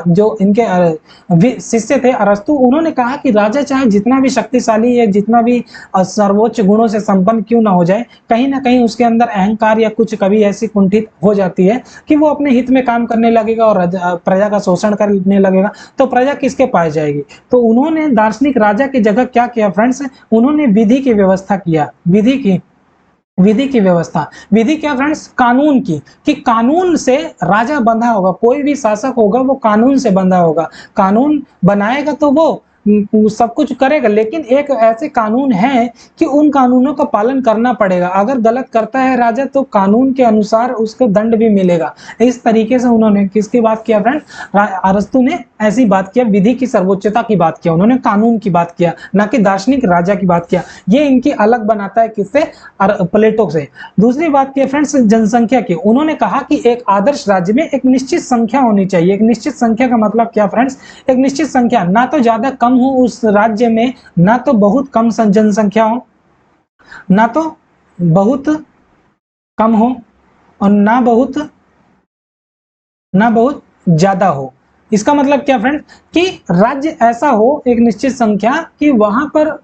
जो इनके शिष्य थे अरस्तु, उन्होंने कहा कि राजा चाहे जितना भी शक्तिशाली है, जितना भी सर्वोच्च गुणों से संपन्न क्यों ना हो जाए, कहीं ना कहीं उसके अंदर अहंकार या कुछ कभी ऐसी कुंठित हो जाती है कि वो अपने हित में काम करने लगेगा और प्रजा का शोषण करने लगेगा, तो प्रजा किसके पास जाएगी। तो उन्होंने दार्शनिक राजा की जगह क्या किया फ्रेंड्स, उन्होंने विधि की व्यवस्था किया। विधि की व्यवस्था, विधि क्या फ्रेंड्स? कानून की, कि कानून से राजा बंधा होगा, कोई भी शासक होगा वो कानून से बंधा होगा। कानून बनाएगा तो वो सब कुछ करेगा, लेकिन एक ऐसे कानून है कि उन कानूनों का पालन करना पड़ेगा। अगर गलत करता है राजा तो कानून के अनुसार उसको दंड भी मिलेगा। इस तरीके से उन्होंने किसकी बात किया फ्रेंड? अरस्तु ने ऐसी बात किया, विधि की सर्वोच्चता की बात किया, उन्होंने कानून की बात किया, ना कि दार्शनिक राजा की बात किया। ये इनकी अलग बनाता है किससे? प्लेटो से। दूसरी बात की फ्रेंड्स जनसंख्या की, उन्होंने कहा कि एक आदर्श राज्य में एक निश्चित संख्या होनी चाहिए। एक निश्चित संख्या का मतलब क्या फ्रेंड्स? एक निश्चित संख्या, ना तो ज्यादा कम हो उस राज्य में, ना तो बहुत कम जनसंख्या हो, ना तो बहुत कम हो, और ना बहुत ज्यादा हो। इसका मतलब क्या फ्रेंड? कि राज्य ऐसा हो, एक निश्चित संख्या, कि वहां पर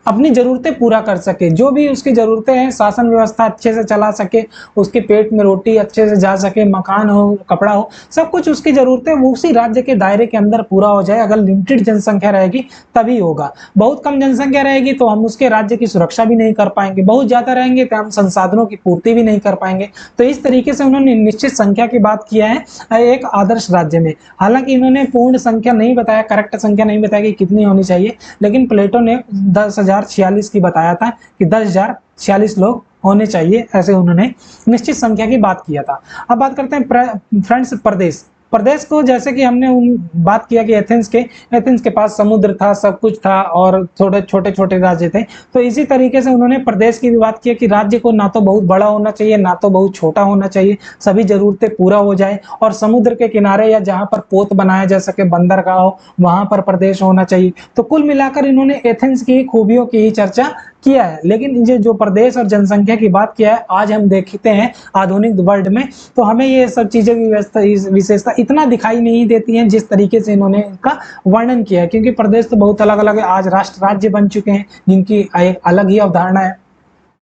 अपनी जरूरतें पूरा कर सके, जो भी उसकी जरूरतें हैं, शासन व्यवस्था अच्छे से चला सके, उसके पेट में रोटी अच्छे से जा सके, मकान हो, कपड़ा हो, सब कुछ उसकी जरूरतें वो उसी राज्य के दायरे के अंदर पूरा हो जाए। अगर लिमिटेड जनसंख्या रहेगी तभी होगा। बहुत कम जनसंख्या रहेगी तो हम उसके राज्य की सुरक्षा भी नहीं कर पाएंगे, बहुत ज्यादा रहेंगे तो हम संसाधनों की पूर्ति भी नहीं कर पाएंगे। तो इस तरीके से उन्होंने निश्चित संख्या की बात किया है एक आदर्श राज्य में। हालांकि इन्होंने पूर्ण संख्या नहीं बताया, करेक्ट संख्या नहीं बताया कि कितनी होनी चाहिए, लेकिन प्लेटो ने 10,046 की बताया था कि 10,046 लोग होने चाहिए, ऐसे उन्होंने निश्चित संख्या की बात किया था। अब बात करते हैं फ्रेंड्स प्रदेश। प्रदेश को, जैसे कि हमने बात किया कि एथेंस के पास समुद्र था, सब कुछ था और थोड़े छोटे छोटे राज्य थे। तो इसी तरीके से उन्होंने प्रदेश की भी बात की कि राज्य को ना तो बहुत बड़ा होना चाहिए, ना तो बहुत छोटा होना चाहिए, सभी जरूरतें पूरा हो जाए, और समुद्र के किनारे या जहां पर पोत बनाया जा सके, बंदरगाह हो, वहां पर प्रदेश होना चाहिए। तो कुल मिलाकर इन्होंने एथेंस की खूबियों की ही चर्चा किया है। लेकिन ये जो प्रदेश और जनसंख्या की बात किया है, आज हम देखते हैं आधुनिक वर्ल्ड में, तो हमें ये सब चीजें विशेषता इतना दिखाई नहीं देती हैं जिस तरीके से इन्होंने इसका वर्णन किया है, क्योंकि प्रदेश तो बहुत अलग अलग है, आज राष्ट्र राज्य बन चुके हैं जिनकी एक अलग ही अवधारणा है।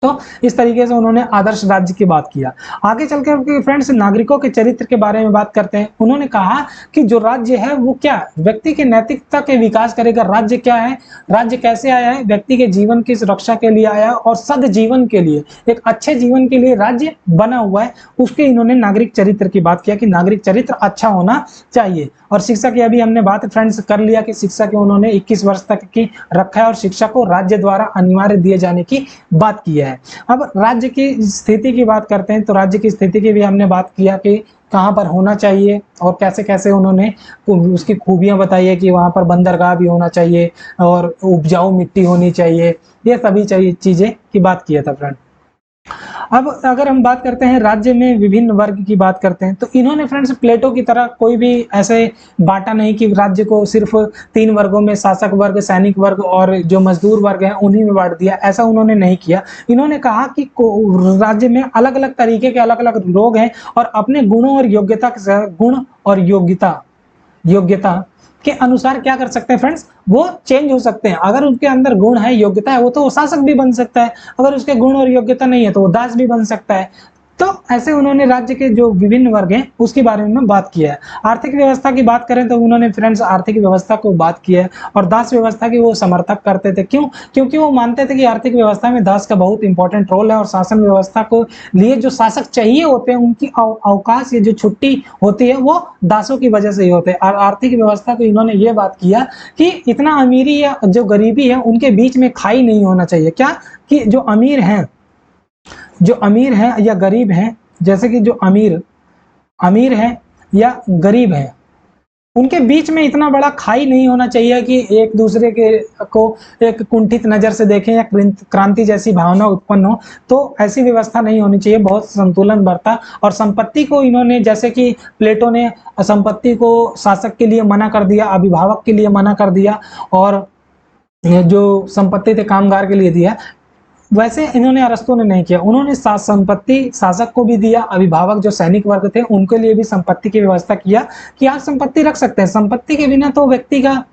तो इस तरीके से उन्होंने आदर्श राज्य की बात किया। आगे चलकर फ्रेंड्स नागरिकों के चरित्र के बारे में बात करते हैं। उन्होंने कहा कि जो राज्य है वो क्या, व्यक्ति के नैतिकता के विकास करेगा। राज्य क्या है, राज्य कैसे आया है, व्यक्ति के जीवन की सुरक्षा के लिए आया और सद जीवन के लिए, एक अच्छे जीवन के लिए राज्य बना हुआ है। उसके इन्होंने नागरिक चरित्र की बात किया कि नागरिक चरित्र अच्छा होना चाहिए। और शिक्षा की अभी हमने बात फ्रेंड्स कर लिया कि शिक्षा के उन्होंने 21 वर्ष तक की रखा है और शिक्षा को राज्य द्वारा अनिवार्य दिए जाने की बात की है। अब राज्य की स्थिति की बात करते हैं, तो राज्य की स्थिति की भी हमने बात किया कि कहाँ पर होना चाहिए और कैसे कैसे उन्होंने उसकी खूबियां बताई है कि वहां पर बंदरगाह भी होना चाहिए और उपजाऊ मिट्टी होनी चाहिए, ये सभी चीजें की बात किया था फ्रेंड। अब अगर हम बात करते हैं राज्य में विभिन्न वर्ग की बात करते हैं, तो इन्होंने फ्रेंड्स प्लेटो की तरह कोई भी ऐसे बांटा नहीं कि राज्य को सिर्फ 3 वर्गों में, शासक वर्ग, सैनिक वर्ग और जो मजदूर वर्ग है उन्हीं में बांट दिया, ऐसा उन्होंने नहीं किया। इन्होंने कहा कि राज्य में अलग अलग तरीके के अलग अलग लोग हैं और अपने गुणों और योग्यता के गुण और योग्यता के अनुसार क्या कर सकते हैं फ्रेंड्स, वो चेंज हो सकते हैं। अगर उनके अंदर गुण है, योग्यता है, वो तो शासक भी बन सकता है। अगर उसके गुण और योग्यता नहीं है तो वो दास भी बन सकता है। तो ऐसे उन्होंने राज्य के जो विभिन्न वर्ग हैं उसके बारे में बात किया है। आर्थिक व्यवस्था की बात करें तो उन्होंने फ्रेंड्स आर्थिक व्यवस्था को बात किया है और दास व्यवस्था की वो समर्थक करते थे। क्यों? क्योंकि वो मानते थे कि आर्थिक व्यवस्था में दास का बहुत इंपॉर्टेंट रोल है और शासन व्यवस्था को लिए जो शासक चाहिए होते हैं उनकी अवकाश या जो छुट्टी होती है वो दासों की वजह से ही होते हैं। और आर्थिक व्यवस्था को इन्होंने ये बात किया कि इतना अमीरी या जो गरीबी है उनके बीच में खाई नहीं होना चाहिए। क्या कि जो अमीर हैं या गरीब हैं, जैसे कि जो अमीर हैं या गरीब हैं, उनके बीच में इतना बड़ा खाई नहीं होना चाहिए कि एक दूसरे के को एक कुंठित नजर से देखें या क्रांति जैसी भावना उत्पन्न हो। तो ऐसी व्यवस्था नहीं होनी चाहिए, बहुत संतुलन बरता। और संपत्ति को इन्होंने, जैसे कि प्लेटो ने संपत्ति को शासक के लिए मना कर दिया, अभिभावक के लिए मना कर दिया और जो संपत्ति थे कामगार के लिए दिया, वैसे इन्होंने अरस्तु ने नहीं किया। उन्होंने संपत्ति शासक को भी दिया, अभिभावक जो सैनिक वर्ग थे उनके लिए भी संपत्ति की व्यवस्था किया कि आप संपत्ति रख सकते हैं। संपत्ति के बिना तो व्यक्ति का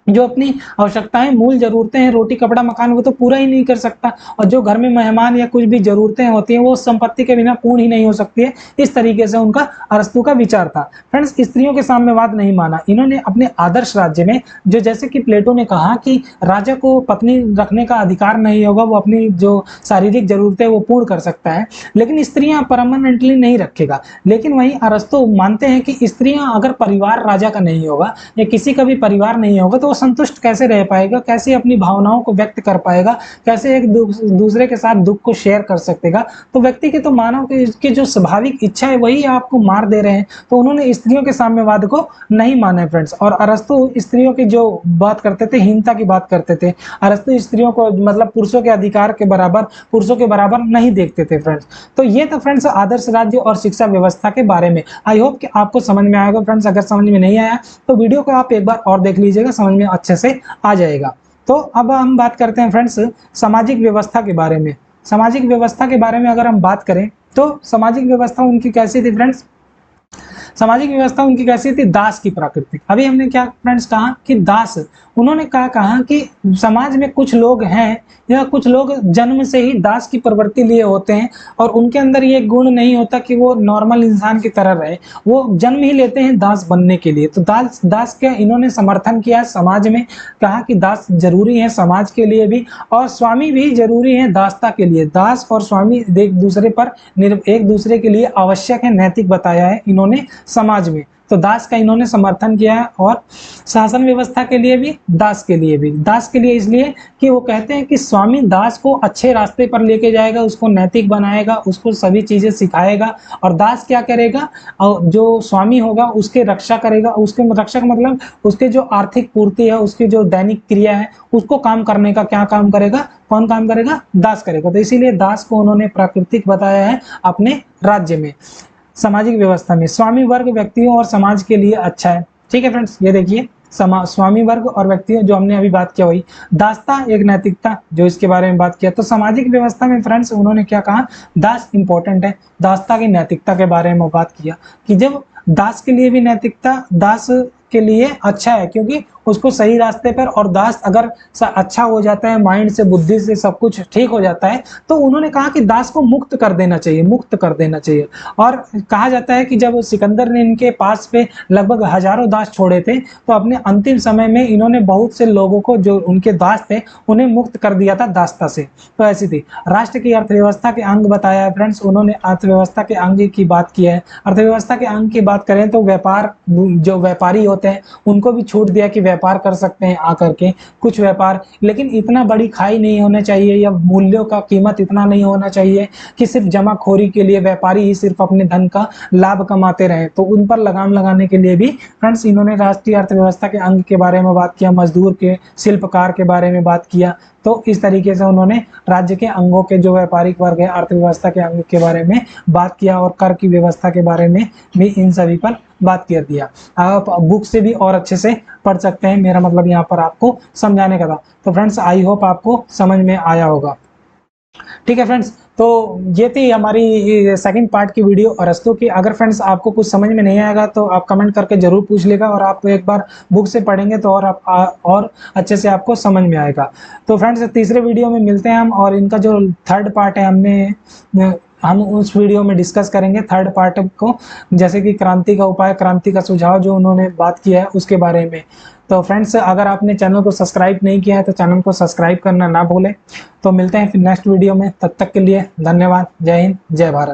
जो अपनी आवश्यकताएं, मूल जरूरतें हैं, रोटी कपड़ा मकान, वो तो पूरा ही नहीं कर सकता। और जो घर में मेहमान या कुछ भी जरूरतें होती हैं वो संपत्ति के बिना पूर्ण ही नहीं हो सकती है। इस तरीके से उनका अरस्तु का विचार था। फ्रेंड्स स्त्रियों के साम्यवाद नहीं माना इन्होंने अपने आदर्श राज्य में। जो जैसे कि प्लेटो ने कहा कि राजा को पत्नी रखने का अधिकार नहीं होगा, वो अपनी जो शारीरिक जरूरतें वो पूर्ण कर सकता है, लेकिन स्त्रियां परमानेंटली नहीं रखेगा। लेकिन वहीं अरस्तु मानते हैं कि स्त्रियां अगर परिवार राजा का नहीं होगा या किसी का भी परिवार नहीं होगा तो संतुष्ट कैसे रह पाएगा, कैसे अपनी भावनाओं को व्यक्त कर पाएगा, कैसे एक दूसरे के साथ दुख को शेयर कर सकेगा। तो व्यक्ति के, तो मानव की जो स्वाभाविक इच्छा है वही आपको मार दे रहे हैं। तो उन्होंने स्त्रियों के साम्यवाद को नहीं माने फ्रेंड्स। और अरस्तु स्त्रियों की जो बात करते थे, हीनता की बात करते थे। अरस्तु स्त्रियों को मतलब पुरुषों के अधिकार के बराबर, पुरुषों के बराबर नहीं देखते थे फ्रेंड्स। तो ये था फ्रेंड्स आदर्श राज्य और शिक्षा व्यवस्था के बारे में। आई होप कि आपको समझ में आएगा फ्रेंड्स। अगर समझ में नहीं आया तो वीडियो को आप एक बार और देख लीजिएगा, समझ में अच्छे से आ जाएगा। तो अब हम बात करते हैं फ्रेंड्स सामाजिक व्यवस्था के बारे में। सामाजिक व्यवस्था के बारे में अगर हम बात करें तो सामाजिक व्यवस्था उनकी कैसी थी फ्रेंड्स? सामाजिक व्यवस्था उनकी कैसी थी? दास की प्रकृति। अभी हमने क्या फ्रेंड्स कहा कि दास, उन्होंने कहा कि समाज में कुछ लोग हैं या कुछ लोग जन्म से ही दास की प्रवृत्ति लिए होते हैं और उनके अंदर ये गुण नहीं होता कि वो नॉर्मल इंसान की तरह रहे, वो जन्म ही लेते हैं दास बनने के लिए। तो दास का इन्होंने समर्थन किया समाज में, कहा कि दास जरूरी है समाज के लिए भी और स्वामी भी जरूरी है दासता के लिए। दास और स्वामी एक दूसरे के लिए आवश्यक है, नैतिक बताया है इन्होंने समाज में। तो दास का इन्होंने समर्थन किया है, और शासन व्यवस्था के लिए भी, दास के लिए भी। दास के लिए इसलिए कि वो कहते हैं कि स्वामी दास को अच्छे रास्ते पर लेके जाएगा, उसको नैतिक बनाएगा, उसको सभी चीजें सिखाएगा, और दास क्या करेगा, और जो स्वामी होगा उसके रक्षा करेगा। उसके रक्षक मतलब उसके जो आर्थिक पूर्ति है, उसकी जो दैनिक क्रिया है, उसको काम करने का क्या काम करेगा, कौन काम करेगा, दास करेगा। तो इसीलिए दास को उन्होंने प्राकृतिक बताया है अपने राज्य में। सामाजिक व्यवस्था में स्वामी वर्ग व्यक्तियों और समाज के लिए अच्छा है। ठीक है फ्रेंड्स, ये देखिए स्वामी वर्ग और व्यक्तियों, जो हमने अभी बात किया वही। दासता एक नैतिकता, जो इसके बारे में बात किया। तो सामाजिक व्यवस्था में फ्रेंड्स उन्होंने क्या कहा, दास इंपॉर्टेंट है। दासता की नैतिकता के बारे में बात किया कि जब दास के लिए भी नैतिकता दास के लिए अच्छा है, क्योंकि उसको सही रास्ते पर, और दास अगर अच्छा हो जाता है, माइंड से, बुद्धि से सब कुछ ठीक हो जाता है, तो उन्होंने कहा कि दास को मुक्त कर देना चाहिए, मुक्त कर देना चाहिए। और कहा जाता है कि जब सिकंदर ने इनके पास पे लगभग हजारों दास छोड़े थे, तो अपने अंतिम समय में इन्होंने बहुत से लोगों को, जो उनके दास थे, उन्हें मुक्त कर दिया था दासता से। तो ऐसी थी। राष्ट्र की अर्थव्यवस्था के अंग बताया है फ्रेंड्स, उन्होंने अर्थव्यवस्था के अंग की बात की है। अर्थव्यवस्था के अंग की बात करें तो व्यापार, जो व्यापारी होते हैं उनको भी छूट दिया कि व्यापार कर सकते हैं आकर के, कुछ व्यापार, लेकिन इतना बड़ी खाई नहीं होना चाहिए, या मूल्यों का कीमत इतना नहीं होना चाहिए कि सिर्फ जमाखोरी के लिए व्यापारी ही सिर्फ अपने धन का लाभ कमाते रहे। तो उन पर लगाम लगाने के लिए भी फ्रेंड्स इन्होंने राष्ट्रीय अर्थव्यवस्था के अंग के बारे में बात किया, मजदूर के, शिल्पकार के बारे में बात किया। तो इस तरीके से उन्होंने राज्य के अंगों के, जो व्यापारिक वर्ग है, अर्थव्यवस्था के अंग के बारे में बात किया, और कर की व्यवस्था के बारे में भी इन सभी पर बात कर दिया। आप बुक से भी और अच्छे से पढ़ सकते हैं, मेरा मतलब यहाँ पर आपको समझाने का था। तो फ्रेंड्स आई होप आपको समझ में आया होगा। ठीक है फ्रेंड्स, तो ये थी हमारी सेकंड पार्ट की वीडियो अरस्तु की। अगर फ्रेंड्स आपको कुछ समझ में नहीं आएगा तो आप कमेंट करके जरूर पूछ लेगा, और आप एक बार बुक से पढ़ेंगे तो और अच्छे से आपको समझ में आएगा। तो फ्रेंड्स तीसरे वीडियो में मिलते हैं हम, और इनका जो थर्ड पार्ट है हम उस वीडियो में डिस्कस करेंगे थर्ड पार्ट को, जैसे कि क्रांति का उपाय, क्रांति का सुझाव, जो उन्होंने बात किया है उसके बारे में। तो फ्रेंड्स अगर आपने चैनल को सब्सक्राइब नहीं किया है तो चैनल को सब्सक्राइब करना ना भूलें। तो मिलते हैं फिर नेक्स्ट वीडियो में, तब तक के लिए धन्यवाद। जय हिंद, जय भारत।